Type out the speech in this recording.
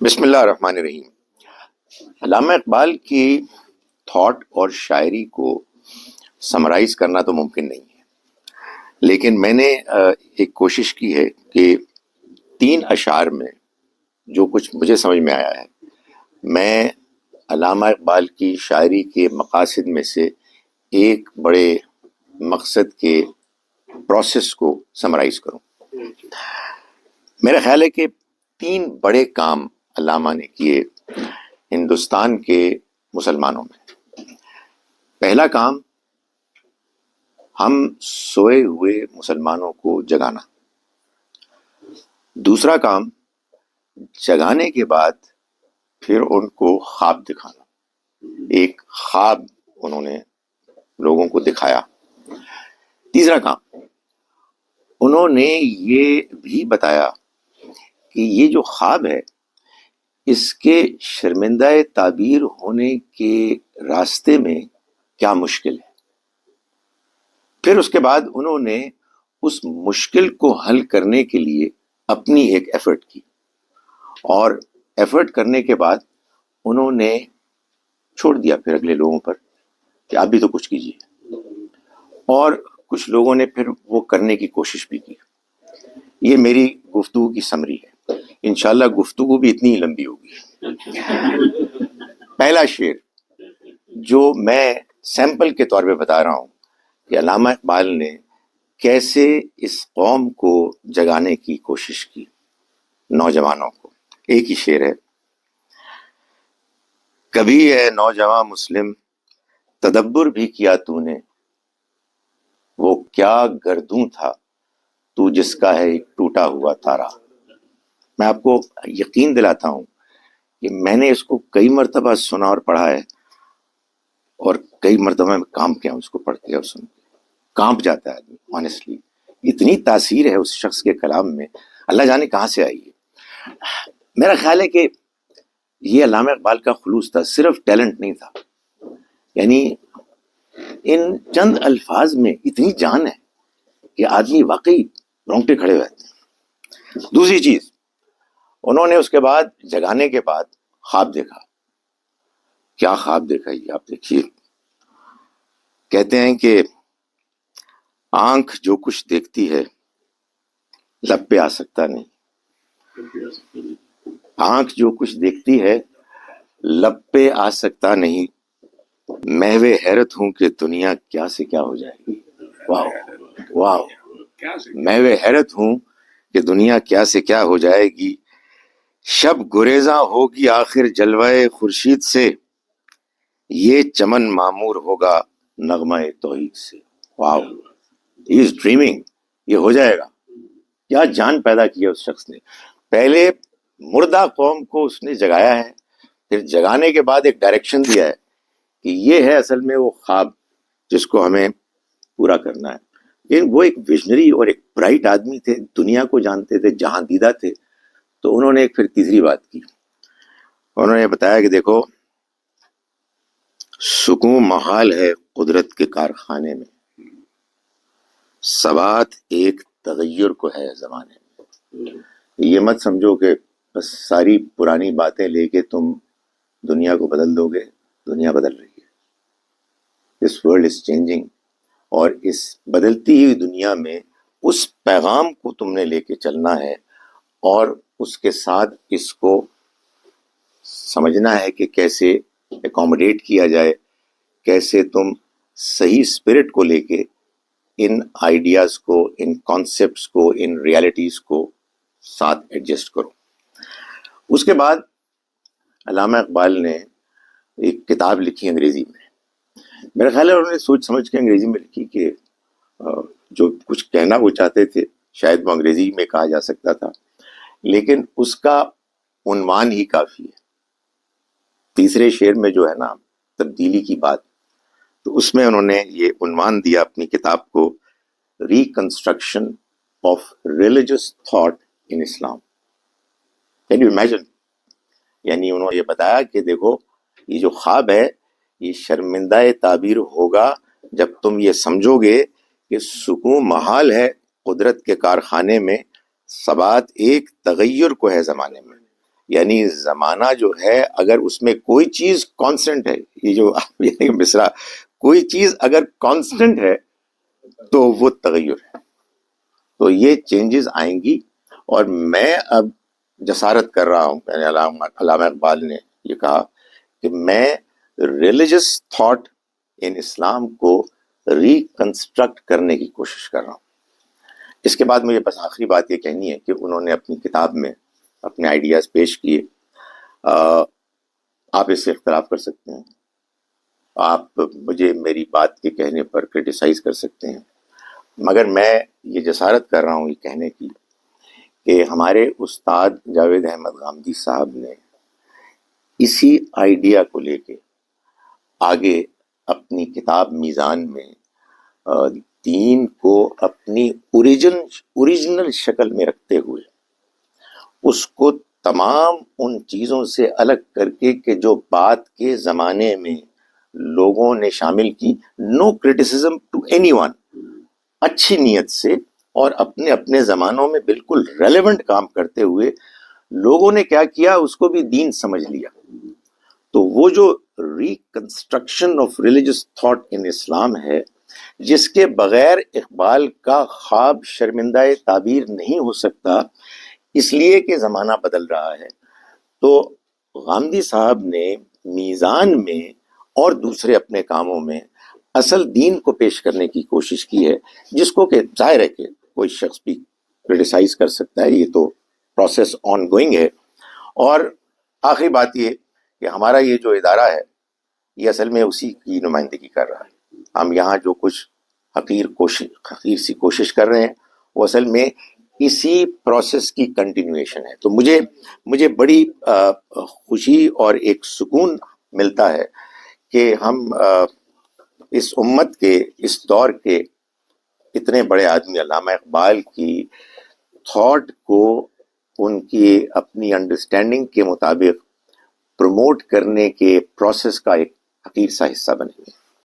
بسم اللہ الرحمن الرحیم۔ علامہ اقبال کی تھاٹ اور شاعری کو سمرائز کرنا تو ممکن نہیں ہے، لیکن میں نے ایک کوشش کی ہے کہ 3 اشعار میں جو کچھ مجھے سمجھ میں آیا ہے، میں علامہ اقبال کی شاعری کے مقاصد میں سے ایک بڑے مقصد کے پروسیس کو سمرائز کروں۔ میرا خیال ہے کہ 3 بڑے کام علامہ نے کیے ہندوستان کے مسلمانوں میں۔ پہلا کام، ہم سوئے ہوئے مسلمانوں کو جگانا۔ دوسرا کام، جگانے کے بعد پھر ان کو خواب دکھانا۔ ایک خواب انہوں نے لوگوں کو دکھایا۔ تیسرا کام، انہوں نے یہ بھی بتایا کہ یہ جو خواب ہے اس کے شرمندہ تعبیر ہونے کے راستے میں کیا مشکل ہے۔ پھر اس کے بعد انہوں نے اس مشکل کو حل کرنے کے لیے اپنی ایک ایفرٹ کی، اور ایفرٹ کرنے کے بعد انہوں نے چھوڑ دیا پھر اگلے لوگوں پر کہ آپ بھی تو کچھ کیجیے، اور کچھ لوگوں نے پھر وہ کرنے کی کوشش بھی کی۔ یہ میری گفتگو کی سمری ہے، انشاءاللہ گفتگو بھی اتنی ہی لمبی ہوگی۔ پہلا شعر جو میں سیمپل کے طور پہ بتا رہا ہوں کہ علامہ اقبال نے کیسے اس قوم کو جگانے کی کوشش کی، نوجوانوں کو۔ ایک ہی شعر ہے: کبھی اے نوجوان مسلم تدبر بھی کیا تو نے، وہ کیا گردوں تھا تو جس کا ہے ایک ٹوٹا ہوا تارا۔ میں آپ کو یقین دلاتا ہوں کہ میں نے اس کو کئی مرتبہ سنا اور پڑھا ہے، اور کئی مرتبہ میں کام کیا اس کو پڑھ کے اور سن کے۔ کانپ جاتا ہے آدمی، آنیسٹلی اتنی تاثیر ہے اس شخص کے کلام میں، اللہ جانے کہاں سے آئی ہے۔ میرا خیال ہے کہ یہ علامہ اقبال کا خلوص تھا، صرف ٹیلنٹ نہیں تھا۔ یعنی ان چند الفاظ میں اتنی جان ہے کہ آدمی واقعی رونگٹے کھڑے ہو جاتے ہیں۔ دوسری چیز، انہوں نے اس کے بعد جگانے کے بعد خواب دیکھا۔ کیا خواب دیکھا یہ آپ دیکھیے۔ کہتے ہیں کہ آنکھ جو کچھ دیکھتی ہے لب پہ آ سکتا نہیں، آنکھ جو کچھ دیکھتی ہے لب پہ آ سکتا نہیں، محو حیرت ہوں کہ دنیا کیا سے کیا ہو جائے گی۔ واو واو، محو حیرت ہوں کہ دنیا کیا سے کیا ہو جائے گی، شب گریزاں ہوگی آخر جلوہ خورشید سے، یہ چمن معمور ہوگا نغمہ توحید سے۔ واو، ہی از ڈریمنگ، یہ ہو جائے گا۔ کیا جان پیدا کی ہے اس شخص نے۔ پہلے مردہ قوم کو اس نے جگایا ہے، پھر جگانے کے بعد ایک ڈائریکشن دیا ہے کہ یہ ہے اصل میں وہ خواب جس کو ہمیں پورا کرنا ہے۔ لیکن وہ ایک ویژنری اور ایک برائٹ آدمی تھے، دنیا کو جانتے تھے، جہاں دیدہ تھے۔ تو انہوں نے ایک پھر تیسری بات کی، انہوں نے بتایا کہ دیکھو، سکون محال ہے قدرت کے کارخانے میں، ثبات ایک تغیر کو ہے زمانے میں۔ یہ مت سمجھو کہ بس ساری پرانی باتیں لے کے تم دنیا کو بدل دو گے، دنیا بدل رہی ہے۔ دس ورلڈ از چینجنگ، اور اس بدلتی ہوئی دنیا میں اس پیغام کو تم نے لے کے چلنا ہے، اور اس کے ساتھ اس کو سمجھنا ہے کہ کیسے اکوموڈیٹ کیا جائے، کیسے تم صحیح اسپرٹ کو لے کے ان آئیڈیاز کو، ان کانسیپٹس کو، ان ریالٹیز کو ساتھ ایڈجسٹ کرو۔ اس کے بعد علامہ اقبال نے ایک کتاب لکھی انگریزی میں۔ میرا خیال ہے انہوں نے سوچ سمجھ کے انگریزی میں لکھی کہ جو کچھ کہنا وہ چاہتے تھے شاید وہ انگریزی میں کہا جا سکتا تھا، لیکن اس کا عنوان ہی کافی ہے۔ تیسرے شعر میں جو ہے نا تبدیلی کی بات، تو اس میں انہوں نے یہ عنوان دیا اپنی کتاب کو، reconstruction of religious thought in Islam. Can you imagine? یعنی انہوں نے یہ بتایا کہ دیکھو، یہ جو خواب ہے یہ شرمندہ تعبیر ہوگا جب تم یہ سمجھو گے کہ سکون محال ہے قدرت کے کارخانے میں، ثبات ایک تغیر کو ہے زمانے میں۔ یعنی زمانہ جو ہے اگر اس میں کوئی چیز کانسٹنٹ ہے، یہ جو یہ مصرع، کوئی چیز اگر کانسٹنٹ ہے تو وہ تغیر ہے، تو یہ چینجز آئیں گی. اور میں اب جسارت کر رہا ہوں، یعنی علامہ اقبال نے یہ کہا کہ میں ریلیجس تھاٹ ان اسلام کو ریکنسٹرکٹ کرنے کی کوشش کر رہا ہوں. اس کے بعد مجھے بس آخری بات یہ کہنی ہے کہ انہوں نے اپنی کتاب میں اپنے آئیڈیاز پیش کیے. آپ اس سے اختلاف کر سکتے ہیں، آپ مجھے میری بات کے کہنے پر کرٹیسائز کر سکتے ہیں، مگر میں یہ جسارت کر رہا ہوں یہ کہنے کی کہ ہمارے استاد جاوید احمد غامدی صاحب نے اسی آئیڈیا کو لے کے آگے اپنی کتاب میزان میں دین کو اپنی اوریجنل شکل میں رکھتے ہوئے اس کو تمام ان چیزوں سے الگ کر کے کہ جو بات کے زمانے میں لوگوں نے شامل کی، نو کرٹیسزم ٹو اینی ون، اچھی نیت سے اور اپنے اپنے زمانوں میں بالکل ریلیونٹ کام کرتے ہوئے لوگوں نے کیا کیا اس کو بھی دین سمجھ لیا. تو وہ جو reconstruction of religious thought in Islam ہے، جس کے بغیر اقبال کا خواب شرمندہ تعبیر نہیں ہو سکتا، اس لیے کہ زمانہ بدل رہا ہے، تو غامدی صاحب نے میزان میں اور دوسرے اپنے کاموں میں اصل دین کو پیش کرنے کی کوشش کی ہے، جس کو کہ ظاہر ہے کہ کوئی شخص بھی کرٹیسائز کر سکتا ہے، یہ تو پروسیس آن گوئنگ ہے. اور آخری بات یہ کہ ہمارا یہ جو ادارہ ہے یہ اصل میں اسی کی نمائندگی کر رہا ہے. ہم یہاں جو کچھ حقیر سی کوشش کر رہے ہیں وہ اصل میں اسی پروسیس کی کنٹینویشن ہے. تو مجھے بڑی خوشی اور ایک سکون ملتا ہے کہ ہم اس امت کے، اس دور کے اتنے بڑے آدمی علامہ اقبال کی تھاٹ کو ان کی اپنی انڈرسٹینڈنگ کے مطابق پروموٹ کرنے کے پروسیس کا ایک حقیر سا حصہ بنے.